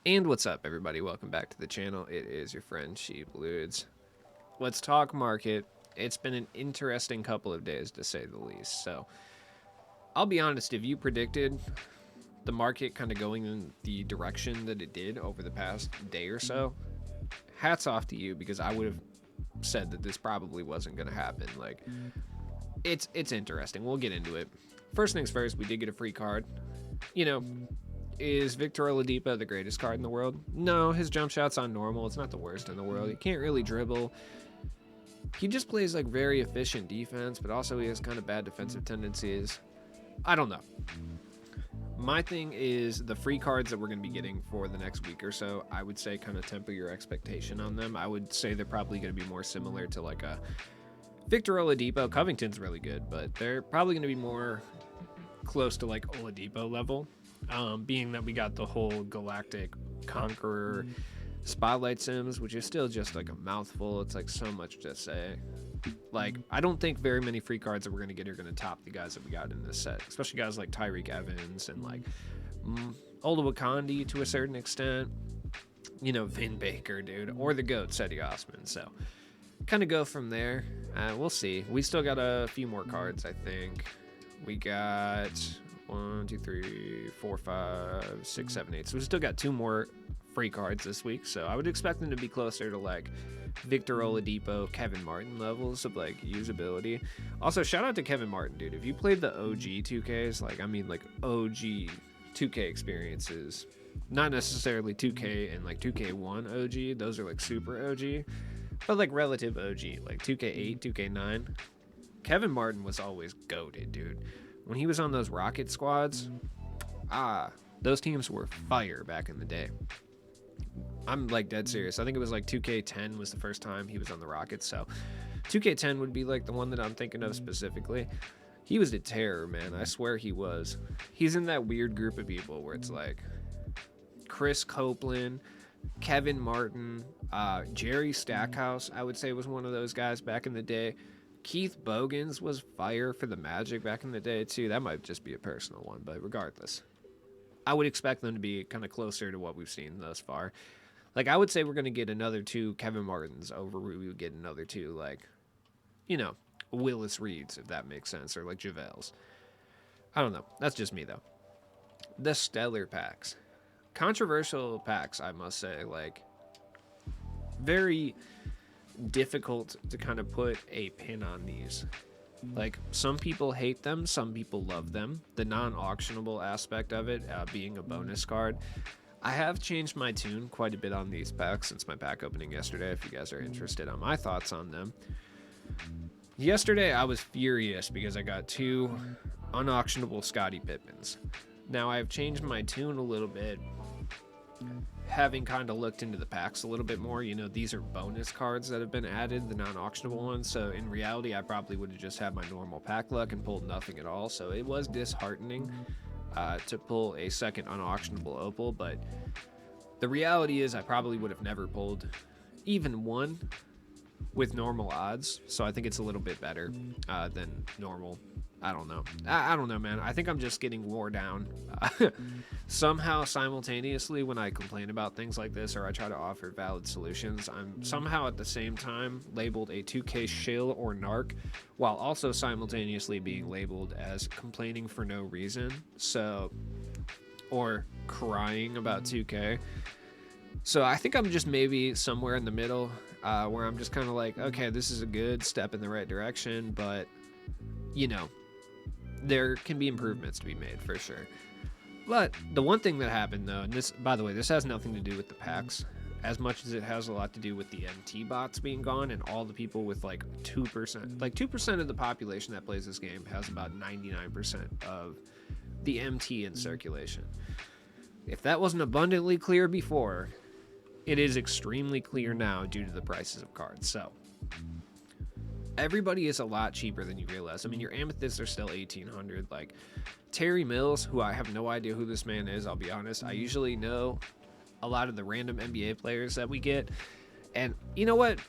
And what's up, everybody? Welcome back to the channel. It is your friend Sheepludes. Let's talk market. It's been an interesting couple of days, to say the least. So, I'll be honest, if you predicted the market kind of going in the direction that it did over the past day or so, hats off to you, because I would have said that this probably wasn't going to happen. Like, it's interesting. We'll get into it. First things first, we did get a free card. You know, is Victor Oladipo the greatest card in the world? No, his jump shot's on normal. It's not the worst in the world. He can't really dribble. He just plays like very efficient defense, but also he has kind of bad defensive tendencies. I don't know. My thing is the free cards that we're going to be getting for the next week or so, I would say kind of temper your expectation on them. I would say they're probably going to be more similar to like a Victor Oladipo. Covington's really good, but they're probably going to be more close to like Oladipo level. Being that we got the whole Galactic Conqueror Spotlight Sims, which is still just like a mouthful. It's like so much to say. Like, I don't think very many free cards that we're going to get are going to top the guys that we got in this set, especially guys like Tyreek Evans and like Olawakandi to a certain extent. You know, Vin Baker, dude, or the GOAT, Cedi Osman. So, kind of go from there. We'll see. We still got a few more cards, I think. We got 1, 2, 3, 4, 5, 6, 7, 8. So we still got 2 more free cards this week. So I would expect them to be closer to like Victor Oladipo, Kevin Martin levels of like usability. Also, shout out to Kevin Martin, dude. If you played the OG 2Ks, like I mean like OG 2K experiences, not necessarily 2K and like 2K1 OG. Those are like super OG, but like relative OG, like 2K8, 2K9. Kevin Martin was always goated, dude. When he was on those Rocket squads, those teams were fire back in the day. I'm like dead serious. I think it was like 2K10 was the first time he was on the Rockets, so 2K10 would be like the one that I'm thinking of specifically. He was a terror, man. I swear he was. He's in that weird group of people where it's like Chris Copeland, Kevin Martin, Jerry Stackhouse, I would say was one of those guys back in the day. Keith Bogans was fire for the Magic back in the day, too. That might just be a personal one, but regardless. I would expect them to be kind of closer to what we've seen thus far. Like, I would say we're going to get another 2 Kevin Martins over we would get another 2, like, you know, Willis Reeds, if that makes sense, or like JaVale's. I don't know. That's just me, though. The Stellar packs. Controversial packs, I must say. Like, very difficult to kind of put a pin on these. Like, some people hate them, some people love them. The non-auctionable aspect of it being a bonus card. I have changed my tune quite a bit on these packs since my pack opening yesterday, if you guys are interested on my thoughts on them. Yesterday I was furious because I got 2 unauctionable Scottie Pippens. Now I've changed my tune a little bit, having kind of looked into the packs a little bit more. You know, these are bonus cards that have been added, the non-auctionable ones. So in reality, I probably would have just had my normal pack luck and pulled nothing at all. So it was disheartening to pull a second unauctionable opal. But the reality is I probably would have never pulled even one with normal odds. So I think it's a little bit better than normal. I don't know. I don't know, man. I think I'm just getting wore down. Somehow, simultaneously, when I complain about things like this or I try to offer valid solutions, I'm somehow at the same time labeled a 2K shill or narc, while also simultaneously being labeled as complaining for no reason. So, or crying about 2K. So I think I'm just maybe somewhere in the middle, where I'm just kind of like, okay, this is a good step in the right direction, but, you know, there can be improvements to be made for sure. But the one thing that happened though, and this, by the way, this has nothing to do with the packs as much as it has a lot to do with the MT bots being gone and all the people with like 2%. Like 2% of the population that plays this game has about 99% of the MT in circulation. If that wasn't abundantly clear before, it is extremely clear now due to the prices of cards. So everybody is a lot cheaper than you realize. I mean, your amethysts are still 1,800. Like Terry Mills, who I have no idea who this man is, I'll be honest. I usually know a lot of the random NBA players that we get. And you know what?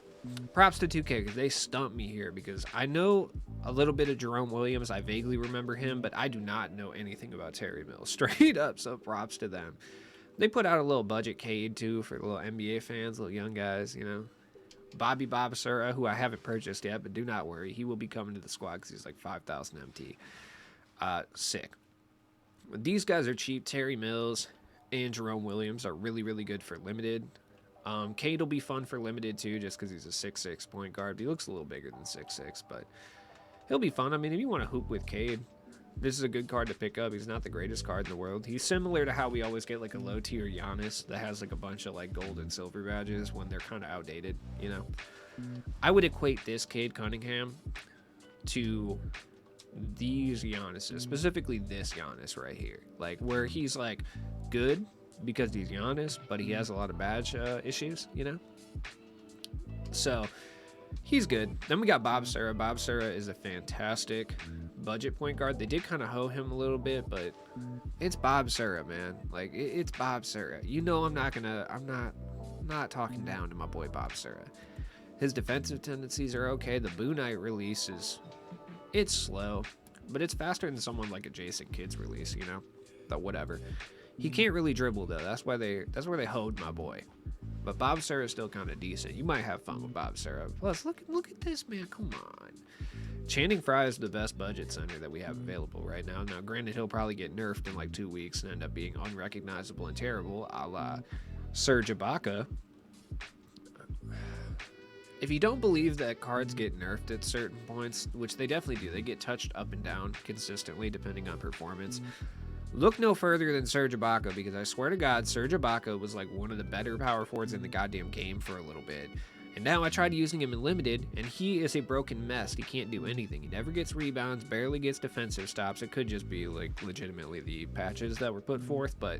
Props to 2K because they stumped me here because I know a little bit of Jerome Williams. I vaguely remember him, but I do not know anything about Terry Mills. Straight up, so props to them. They put out a little budget Cade too for little NBA fans, little young guys, you know. Bobby Bobasura, who I haven't purchased yet, but do not worry, he will be coming to the squad because he's like 5,000 MT. Sick. These guys are cheap. Terry Mills and Jerome Williams are really, really good for limited. Cade will be fun for limited too, just because he's a 6'6" point guard. He looks a little bigger than 6'6", but he'll be fun. I mean, if you want to hoop with Cade, this is a good card to pick up. He's not the greatest card in the world. He's similar to how we always get like a low tier Giannis that has like a bunch of like gold and silver badges when they're kind of outdated, you know. I would equate this Cade Cunningham to these Giannis's, specifically this Giannis right here, like where he's like good because he's Giannis, but he has a lot of badge issues, you know. So he's good. Then we got Bob Sura. Bob Sura is a fantastic budget point guard. They did kind of hoe him a little bit, but it's Bob Sura, man. Like it's Bob Sura. You know, I'm not talking down to my boy Bob Sura. His defensive tendencies are okay. The Boo Knight release it's slow, but it's faster than someone like a Jason Kidd's release, you know. But whatever. He can't really dribble though. That's where they hoed my boy. But Bob Sura is still kind of decent. You might have fun with Bob Sura. Plus, look at this, man. Come on. Channing Frye is the best budget center that we have available right now. Now, granted, he'll probably get nerfed in like 2 weeks and end up being unrecognizable and terrible, a la Serge Ibaka. If you don't believe that cards get nerfed at certain points, which they definitely do, they get touched up and down consistently depending on performance. Look no further than Serge Ibaka, because I swear to God, Serge Ibaka was like one of the better power forwards in the goddamn game for a little bit. And now I tried using him in limited, and he is a broken mess. He can't do anything. He never gets rebounds, barely gets defensive stops. It could just be like legitimately the patches that were put forth, but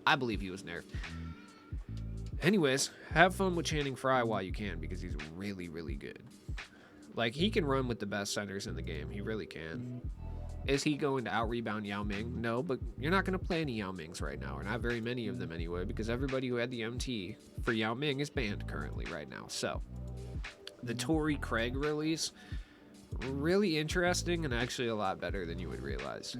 I believe he was nerfed. Anyways, have fun with Channing Frye while you can, because he's really, really good. Like, he can run with the best centers in the game. He really can. Is he going to out-rebound Yao Ming? No, but you're not going to play any Yao Mings right now, or not very many of them anyway, because everybody who had the MT for Yao Ming is banned currently right now. So, the Torrey Craig release, really interesting and actually a lot better than you would realize.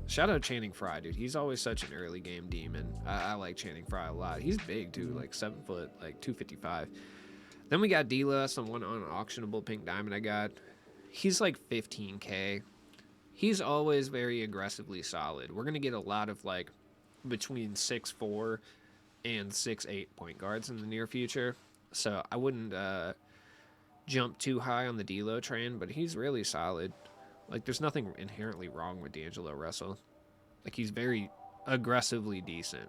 Shout out Channing Frye, dude. He's always such an early game demon. I like Channing Frye a lot. He's big, too, like 7 foot, like 255. Then we got D-La, someone on an auctionable pink diamond I got. He's like 15K. He's always very aggressively solid. We're going to get a lot of like between 6'4" and 6'8" point guards in the near future. So I wouldn't jump too high on the D-Lo train, but he's really solid. Like, there's nothing inherently wrong with D'Angelo Russell. Like, he's very aggressively decent.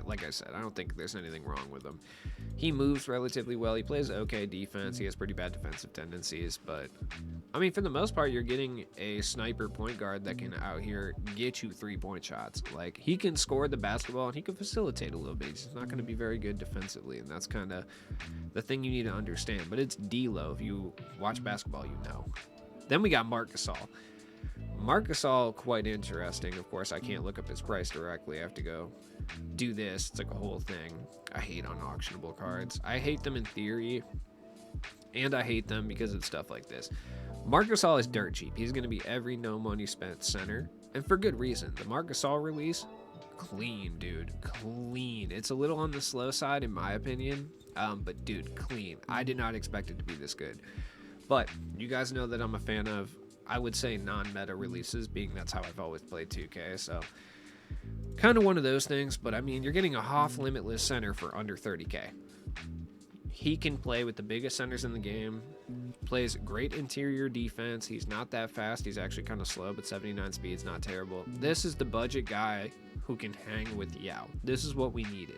Like I said, I don't think there's anything wrong with him. He moves relatively well. He plays okay defense. He has pretty bad defensive tendencies. But, I mean, for the most part, you're getting a sniper point guard that can out here get you 3-point shots. Like, he can score the basketball and he can facilitate a little bit. He's not going to be very good defensively. And that's kind of the thing you need to understand. But it's D-Lo. If you watch basketball, you know. Then we got Marc Gasol. Marc Gasol, quite interesting. Of course, I can't look up his price directly. I have to go do this. It's like a whole thing. I hate unauctionable cards. I hate them in theory, and I hate them because of stuff like this. Marc Gasol is dirt cheap. He's going to be every no money spent center, and for good reason. The Marc Gasol release, clean, dude. Clean. It's a little on the slow side, in my opinion, but, dude, clean. I did not expect it to be this good. But you guys know that I'm a fan of, I would say, non-meta releases, being that's how I've always played 2K. So kind of one of those things. But, I mean, you're getting a Hoff limitless center for under 30K. He can play with the biggest centers in the game. Plays great interior defense. He's not that fast. He's actually kind of slow, but 79 speed's not terrible. This is the budget guy who can hang with Yao. This is what we needed.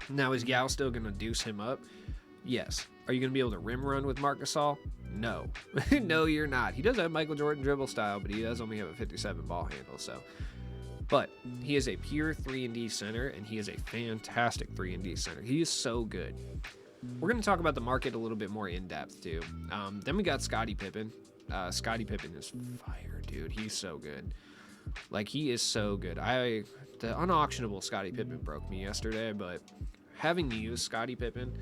Now, is Yao still going to deuce him up? Yes. Are you going to be able to rim run with Marc Gasol? No. No, you're not. He does have Michael Jordan dribble style, but he does only have a 57 ball handle. So, but he is a pure 3-and-D center, and he is a fantastic 3-and-D center. He is so good. We're going to talk about the market a little bit more in depth too. Then we got Scottie Pippen. Scottie Pippen is fire, dude. He's so good. Like, he is so good. The unauctionable Scottie Pippen broke me yesterday, but having used Scottie Pippen,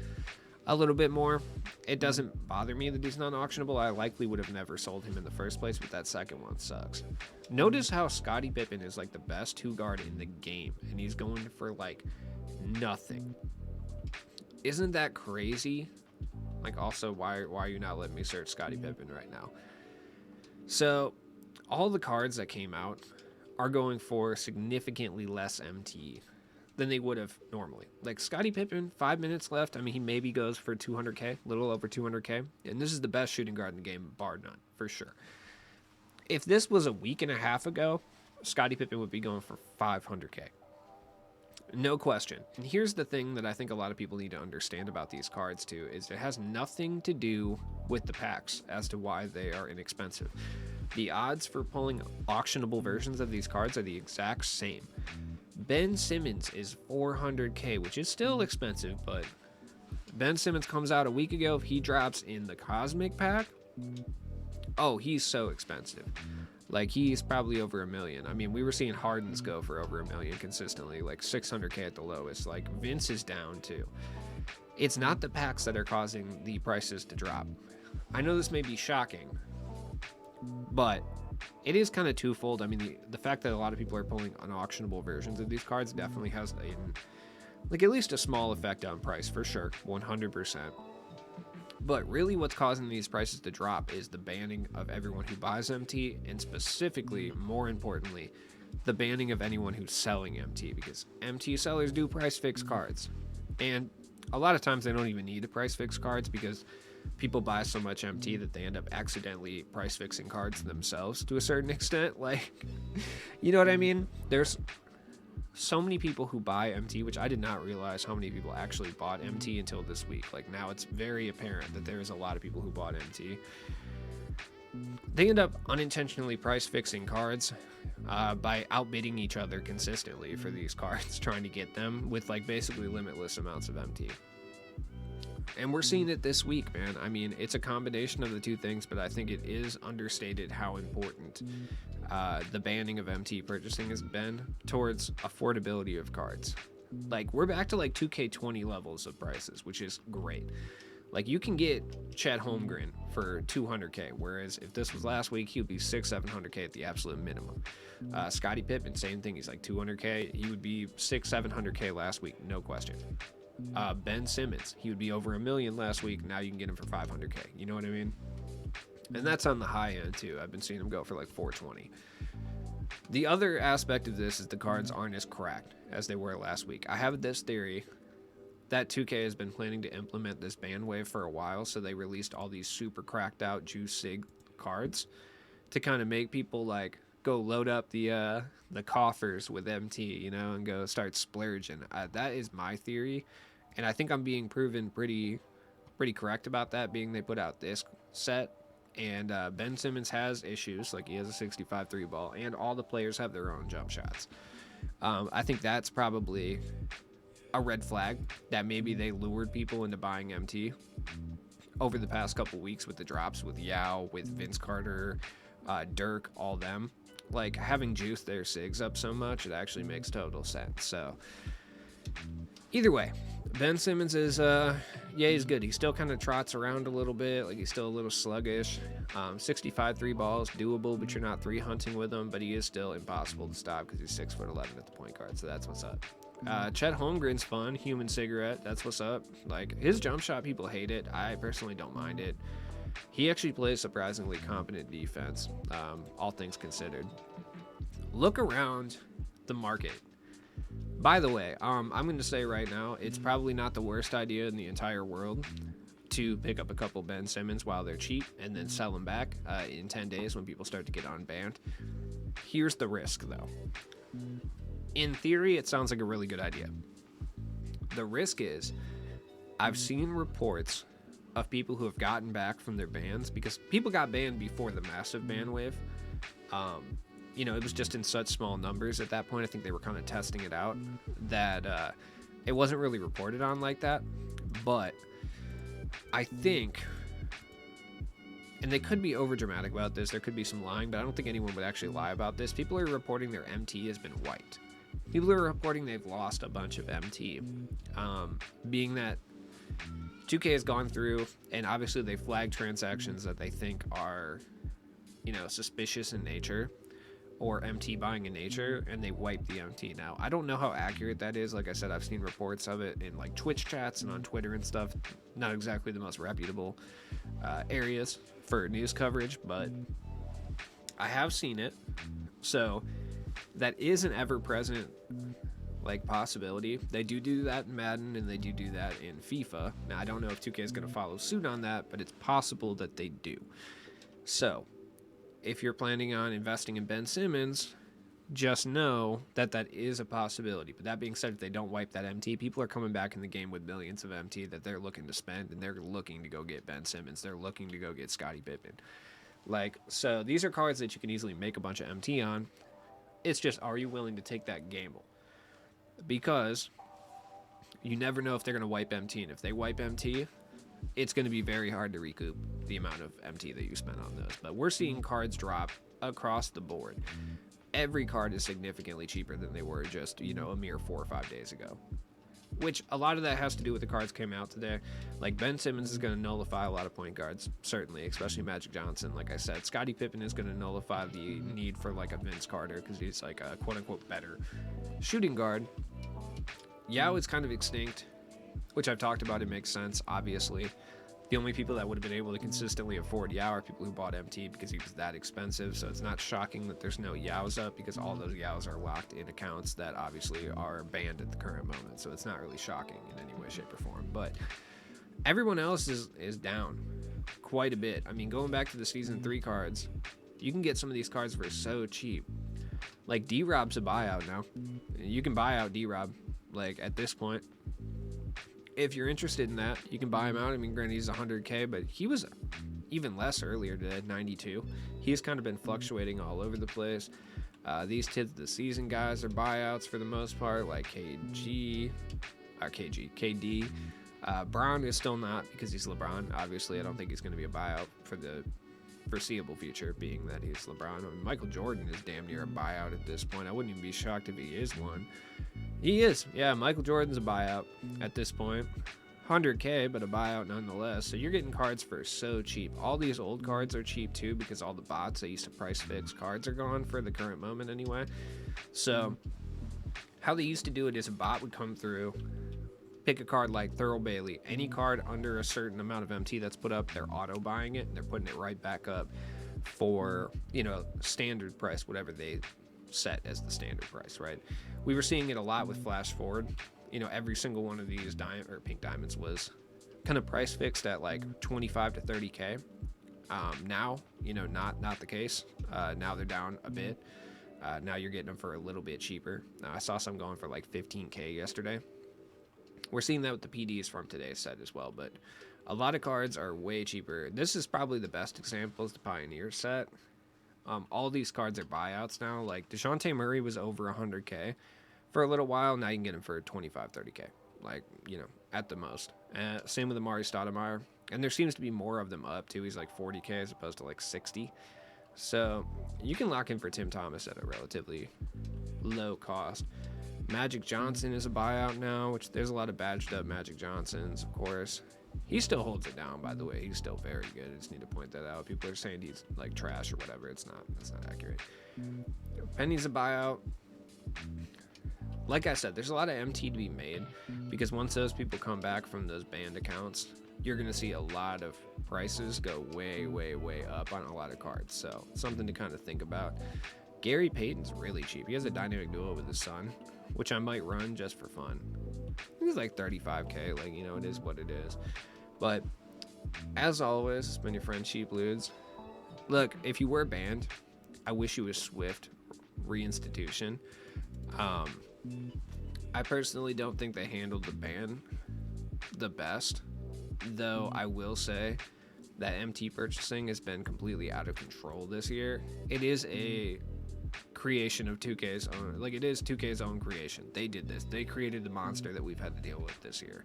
a little bit more. It doesn't bother me that he's not auctionable. I likely would have never sold him in the first place, but that second one sucks. Notice how Scottie Pippen is like the best two guard in the game, and he's going for like nothing. Isn't that crazy? Like, also, why are you not letting me search Scottie Pippen right now? So, all the cards that came out are going for significantly less MT than they would have normally. Like Scottie Pippen, 5 minutes left. I mean, he maybe goes for 200K, a little over 200K. And this is the best shooting guard in the game, bar none, for sure. If this was a week and a half ago, Scottie Pippen would be going for 500K. No question. And here's the thing that I think a lot of people need to understand about these cards too, is it has nothing to do with the packs as to why they are inexpensive. The odds for pulling auctionable versions of these cards are the exact same. Ben Simmons is 400K, which is still expensive, but Ben Simmons comes out a week ago. He drops in the Cosmic pack. Oh, he's so expensive. Like, he's probably over $1 million. I mean, we were seeing Hardens go for over $1 million consistently, like 600K at the lowest. Like, Vince is down too. It's not the packs that are causing the prices to drop. I know this may be shocking, but it is kind of twofold. I mean, the fact that a lot of people are pulling unauctionable versions of these cards definitely has like at least a small effect on price for sure, 100%. But really what's causing these prices to drop is the banning of everyone who buys MT, and specifically, more importantly, the banning of anyone who's selling MT, because MT sellers do price fix cards. And a lot of times they don't even need to price fix cards because people buy so much MT that they end up accidentally price fixing cards themselves to a certain extent. Like, you know what I mean? There's so many people who buy MT, which I did not realize how many people actually bought MT until this week. Like, now it's very apparent that there is a lot of people who bought MT. They end up unintentionally price fixing cards by outbidding each other consistently for these cards, trying to get them with like basically limitless amounts of MT. And we're seeing it this week, man. I mean, it's a combination of the two things, but I think it is understated how important the banning of MT purchasing has been towards affordability of cards. Like, we're back to like 2K20 levels of prices, which is great. Like, you can get Chet Holmgren for 200K, whereas if this was last week, he would be 600-700K at the absolute minimum. Scottie Pippen, same thing. He's like 200K. He would be 600-700K last week, no question. Ben Simmons, he would be over $1 million last week. Now you can get him for 500K. You know what I mean? And that's on the high end too. I've been seeing him go for like 420. The other aspect of this is the cards aren't as cracked as they were last week. I have this theory that 2K has been planning to implement this ban wave for a while, so they released all these super cracked out juice sig cards to kind of make people like go load up the coffers with MT, you know, and go start splurging. That is my theory, and I think I'm being proven pretty correct about that, being they put out this set. And Ben Simmons has issues, like he has a 65 3 ball, and all the players have their own jump shots. I think that's probably a red flag that maybe they lured people into buying MT over the past couple weeks with the drops with Yao, with Vince Carter, Dirk, all them. Like, having juiced their SIGs up so much, it actually makes total sense. So either way, Ben Simmons is he's good. He still kind of trots around a little bit, like he's still a little sluggish. 65 3 balls doable, but you're not 3 hunting with him. But he is still impossible to stop because he's 6'11" at the point guard. So that's what's up. Chet Holmgren's fun. Human cigarette, that's what's up. Like, his jump shot, people hate it. I personally don't mind it. He actually plays surprisingly competent defense, all things considered. Look around the market. By the way, I'm going to say right now, it's probably not the worst idea in the entire world to pick up a couple Ben Simmons while they're cheap and then sell them back in 10 days when people start to get unbanned. Here's the risk, though. In theory, it sounds like a really good idea. The risk is, I've seen reports of people who have gotten back from their bans, because people got banned before the massive ban wave. You know, it was just in such small numbers at that point. I think they were kind of testing it out, that it wasn't really reported on like that. But I think, and they could be over dramatic about this, there could be some lying, but I don't think anyone would actually lie about this. People are reporting their MT has been wiped. People are reporting they've lost a bunch of MT, being that 2K has gone through, and obviously they flag transactions that they think are, suspicious in nature or MT buying in nature, and they wipe the MT. Now, I don't know how accurate that is. Like I said, I've seen reports of it in like Twitch chats and on Twitter and stuff. Not exactly the most reputable areas for news coverage, but I have seen it. So that is an ever-present possibility. They do that in Madden, and they do that in FIFA. Now, I don't know if 2K is going to follow suit on that, but it's possible that they do. So if you're planning on investing in Ben Simmons, just know that that is a possibility. But that being said, if they don't wipe that MT, people are coming back in the game with millions of MT that they're looking to spend, and they're looking to go get Ben Simmons. They're looking to go get Scottie Pippen. So these are cards that you can easily make a bunch of MT on. It's just, are you willing to take that gamble? Because you never know if they're going to wipe MT, and if they wipe MT, it's going to be very hard to recoup the amount of MT that you spent on those. But we're seeing cards drop across the board. Every card is significantly cheaper than they were just, a mere 4 or 5 days ago. Which a lot of that has to do with the cards came out today. Like Ben Simmons is going to nullify a lot of point guards, certainly, especially Magic Johnson. Like I said, Scottie Pippen is going to nullify the need for like a Vince Carter because he's like a quote unquote better shooting guard. Yao is kind of extinct, which I've talked about. It makes sense, obviously. The only people that would have been able to consistently afford Yao are people who bought MT because he was that expensive. So it's not shocking that there's no Yaos up because all those Yaos are locked in accounts that obviously are banned at the current moment. So it's not really shocking in any way, shape, or form. But everyone else is down quite a bit. I mean, going back to the Season 3 cards, you can get some of these cards for so cheap. Like D-Rob's a buyout now. You can buy out D-Rob, at this point. If you're interested in that, you can buy him out. I mean, granted, he's 100K, but he was even less earlier today, 92. He's kind of been fluctuating all over the place. These Tids of the Season guys are buyouts for the most part, like KD. Brown is still not because he's LeBron. Obviously, I don't think he's going to be a buyout for the foreseeable future, being that he's LeBron. I mean, Michael Jordan is damn near a buyout at this point. I wouldn't even be shocked if he is one. He is. Yeah, Michael Jordan's a buyout at this point. 100K, but a buyout nonetheless. So you're getting cards for so cheap. All these old cards are cheap too because all the bots that used to price fix cards are gone for the current moment anyway. So how they used to do it is a bot would come through, pick a card like Thurl Bailey. Any card under a certain amount of MT that's put up, they're auto buying it and they're putting it right back up for, standard price, whatever they set as the standard price, right? We were seeing it a lot with Flash Forward. Every single one of these pink diamonds was kind of price fixed at like 25 to 30K. Now, not the case. Now they're down a bit. Now you're getting them for a little bit cheaper. Now I saw some going for like 15K yesterday. We're seeing that with the PDs from today's set as well, but a lot of cards are way cheaper. This is probably the best example is the Pioneer set. All these cards are buyouts now. Like DeJounte Murray was over 100K for a little while. Now you can get him for 25, 30K, at the most. Same with Amari Stoudemire. And there seems to be more of them up too. He's like 40K as opposed to like 60. So you can lock in for Tim Thomas at a relatively low cost. Magic Johnson is a buyout now, which there's a lot of badged up Magic Johnsons, of course. He still holds it down, by the way. He's still very good. I just need to point that out. People are saying he's like trash or whatever. It's not. That's not accurate. Penny's a buyout. Like I said, there's a lot of MT to be made because once those people come back from those banned accounts, you're going to see a lot of prices go way, way, way up on a lot of cards. So something to kind of think about. Gary Payton's really cheap. He has a dynamic duo with his son, which I might run just for fun. He's like 35K, it is what it is. But as always, it's been your friend Sheep Ludes. Look, if you were banned, I wish you a swift reinstitution. I personally don't think they handled the ban the best, though I will say that MT purchasing has been completely out of control this year. It is a creation of 2K's own, it is 2K's own creation. They did this. They created the monster that we've had to deal with this year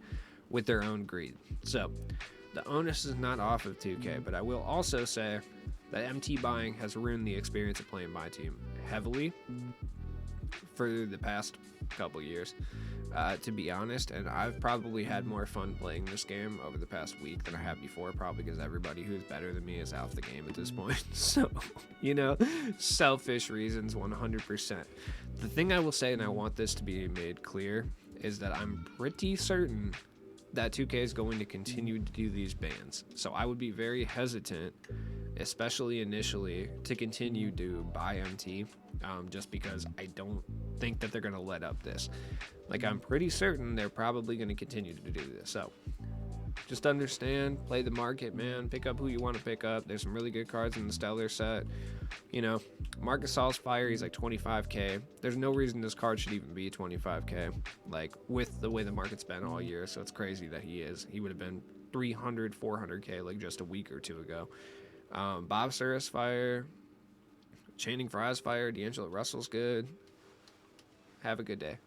with their own greed. So the onus is not off of 2K, but I will also say that MT buying has ruined the experience of playing my team heavily for the past couple years, to be honest. And I've probably had more fun playing this game over the past week than I have before, probably because everybody who's better than me is out the game at this point. So, selfish reasons 100%. The thing I will say, and I want this to be made clear, is that I'm pretty certain that 2K is going to continue to do these bans. So I would be very hesitant, especially initially, to continue to buy MT, just because I don't think that they're going to let up this. Like, I'm pretty certain they're probably going to continue to do this. So just understand, play the market, man. Pick up who you want to pick up. There's some really good cards in the Stellar set. Marc Gasol's Fire, he's like 25k. There's no reason this card should even be 25k, like, with the way the market's been all year. So it's crazy that he would have been 300, 400k like just a week or two ago. Bob Surra's Fire, Channing Frye's Fire, D'Angelo Russell's good. Have a good day.